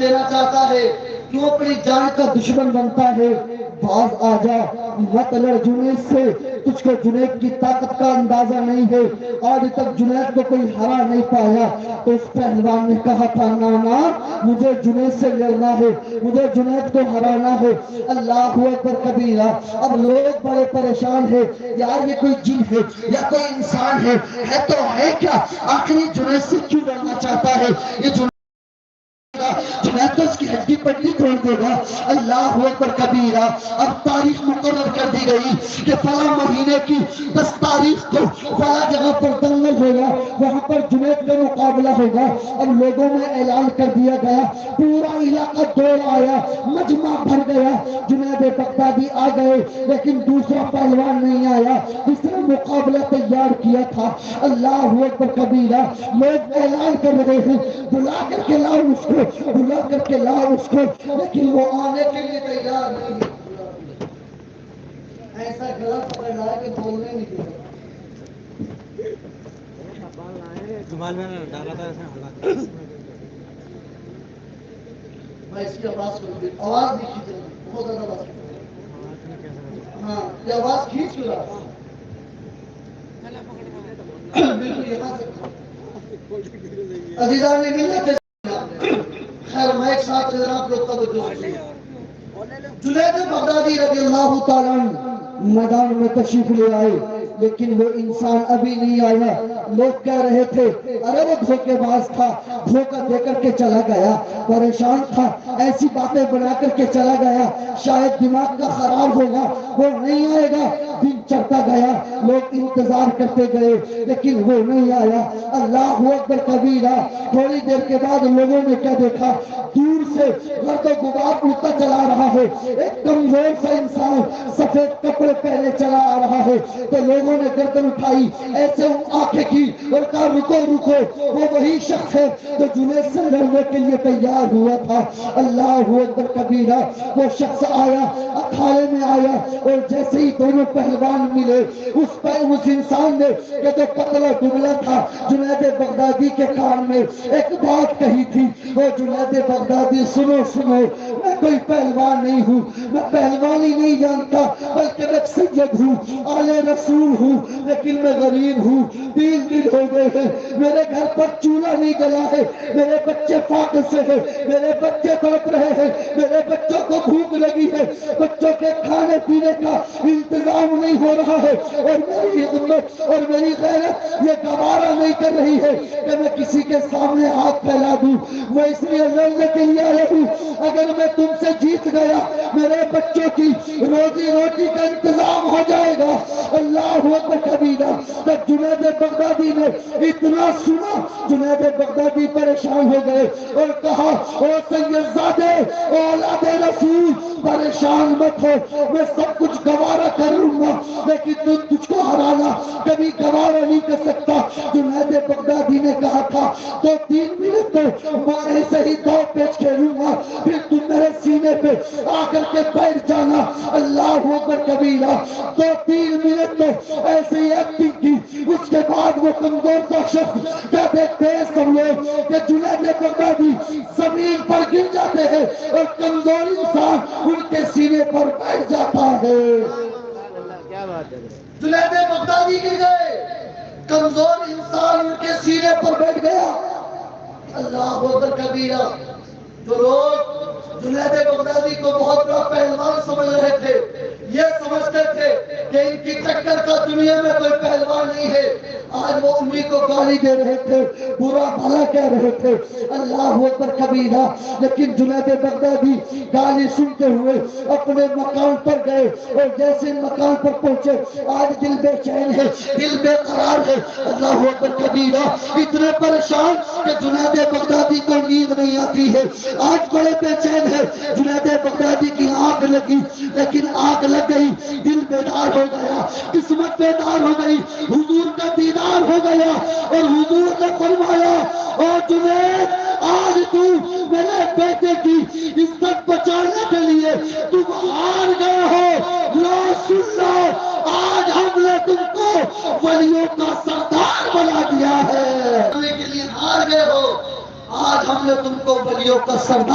دینا چاہتا ہے، کیوں اپنی جان کا دشمن بنتا ہے؟ باز آ جا مت لڑ جنید سے، تجھ کو جنید کی طاقت کا اندازہ نہیں ہے، آج تک جنید کو کوئی ہرا نہیں پایا۔ تو اس پہلوان نے کہا تھا نانا مجھے جنید سے لڑنا ہے، مجھے جنید کو ہرانا ہے۔ اللہ اکبر کبیرہ۔ اب لوگ بڑے پریشان ہیں، یار یہ کوئی جن ہے یا کوئی انسان ہے تو ہے کیا؟ آخر یہ جنید سے کیوں لڑنا چاہتا ہے؟ یہ جنید تو اس کی ہڈی پٹی توڑ دے گا۔ اللہ اکبر کبیرہ۔ اب تاریخ مقرر کر دی گئی کہ فلاں مہینے کی 10 تاریخ کو فلاں جگہ پر دنگل ہوگا، وہاں پر جنید کا مقابلہ ہوگا۔ اب لوگوں میں اعلان کر دیا گیا، پورا علاقہ دوڑ آیا، مجمع بھر گیا۔ جنید بغدادی آ گئے لیکن دوسرا پہلوان نہیں آیا جس نے مقابلہ تیار کیا تھا۔ اللہ اکبر کبیرہ۔ لوگ اعلان کر رہے ہیں بلا کر کے لاؤ اس کو، بلا کر کے لاؤ اس کو، لیکن وہ آنے کے لیے تیار نہیں ہے۔ ایسا گلا پکڑ رہا ہے کہ بولنے نہیں دے رہا۔ میں اس کی آواز کو آواز نہیں کھینچ رہی، بہت زیادہ آواز کھینچ رہی۔ ہاں یہ آواز کھینچ کیوں رہا؟ بالکل یہاں سے عزیزان نے ملت خیر میں ایک ساتھ جناب لوگ توجہ کیجیے۔ جنید بغدادی رضی اللہ تعالیٰ میدان میں تشریف لے آئے لیکن وہ انسان ابھی نہیں آیا۔ لوگ کہہ رہے تھے ارے وہ دھوکے باز تھا، دھوکہ دے کر کے چلا گیا، پریشان تھا، ایسی باتیں بنا کر کے چلا گیا، شاید دماغ کا خراب ہوگا، وہ نہیں آئے گا۔ دن چڑھتا گیا، لوگ انتظار کرتے گئے لیکن وہ نہیں آیا۔ اللہ اکبر کبیرہ۔ تھوڑی دیر کے بعد لوگوں نے کیا دیکھا؟ دور سے گرد و غبار اڑتا چلا رہا ہے، ایک کمزور سا انسان سفید کپڑے پہنے چلا آ رہا ہے۔ تو لوگوں نے گردن اٹھائی، ایسے آنکھیں کی اور کہا رکو رکو، وہ وہی شخص ہے جو جنید سے لڑنے کے لیے تیار ہوا تھا۔ اللہ اکبر کبیرہ۔ وہ شخص آیا، اکھاڑے میں آیا اور جیسے ہی دونوں پہلوان ملے اس انسان نے کہ جو پتلا دبلا تھا جنید بغدادی کے کان میں ایک بات کہی تھی، وہ جنید بغدادی سنو سنو، میں کوئی پہلوان نہیں ہوں، میں پہلوانی نہیں جانتا بلکہ میں سید ہوں، آل رسول ہوں، لیکن میں غریب ہوں، 3 دن ہو گئے ہیں میرے گھر پر چولہا نہیں گلا ہے، میرے بچے فاقے سے ہیں، میرے بچے تڑپ رہے ہیں، میرے بچوں کو بھوک لگی ہے، بچوں کے کھانے پینے کا انتظام نہیں ہو رہا ہے، اور میری امت اور میری غیرت یہ گوارا نہیں کر رہی ہے کہ میں کسی کے سامنے ہاتھ پھیلا دوں۔ میں اس لیے لڑنے کے لیے آیا ہوں، اگر میں تم سے جیت گیا میرے بچوں کی روزی روٹی کا انتظام ہو جائے گا۔ اللہ اکبر کبیرہ۔ جب جنید بغدادی نے اتنا سنا، جنید بغدادی پریشان ہو گئے اور کہا او سید زادے، اولاد رسول، پریشان مت ہو، میں سب کچھ گوارا کر لوں گا لیکن تجھ کو ہرانا کبھی گوارا نہیں کر سکتا۔ جنید بغدادی نے کہا تھا تو 3 منٹ تو میں ایسے ہی 2 پیچ کھیلوں گا، پھر تم میرے سینے پہ آ کر کے بیٹھ جانا۔ اللہ اکبر کبیرہ۔ 2-3 منٹ تو ایسے ہی ایکٹنگ کی، اس کے بعد وہ کمزور کا شخص کیا دیکھتے ہیں سب لوگ کہ جنید بغدادی زمین پر گر جاتے ہیں اور کمزور انسان ان کے سینے پر بیٹھ جاتا ہے۔ جنید بغدادی گر گئے، کمزور انسان ان کے سینے پر بیٹھ گیا۔ اللہ اکبر کبیرہ۔ جو لوگ جنید بغدادی کو بہت بڑا پہلوان سمجھ رہے تھے، یہ سمجھتے تھے کہ ان کی ٹکر کا دنیا میں کوئی پہلوان نہیں ہے، آج وہ انہی کو گالی دے رہے تھے، برا بھلا کہہ رہے تھے۔ اللہ اکبر کبیرہ۔ لیکن جنید بغدادی گالی سنتے ہوئے اپنے مقام پر گئے اور جیسے مقام پر پہنچے آج دل بے چین ہے، دل بے قرار ہے۔ اللہ اکبر کبیرہ۔ اتنے پریشان کہ جنید بغدادی کو نیند نہیں آتی ہے، آج بڑے بے چین ہے۔ جنید بغدادی کی آنکھ لگی لیکن آنکھ لگ گئی، دل بیدار ہو گیا، قسمت بیدار ہو گئی، حضور کا دیدار ہو گیا اور حضور نے فرمایا او جنید، آج تو میرے بیٹے کی عزت بچانے کے لیے تم ہار گئے ہو، لا سن لو، آج ہم نے تم کو ولیوں کا سردار بنا دیا ہے۔ کے لیے ہار گئے ہو، آج ہم نے تم کو ولیوں کا سردار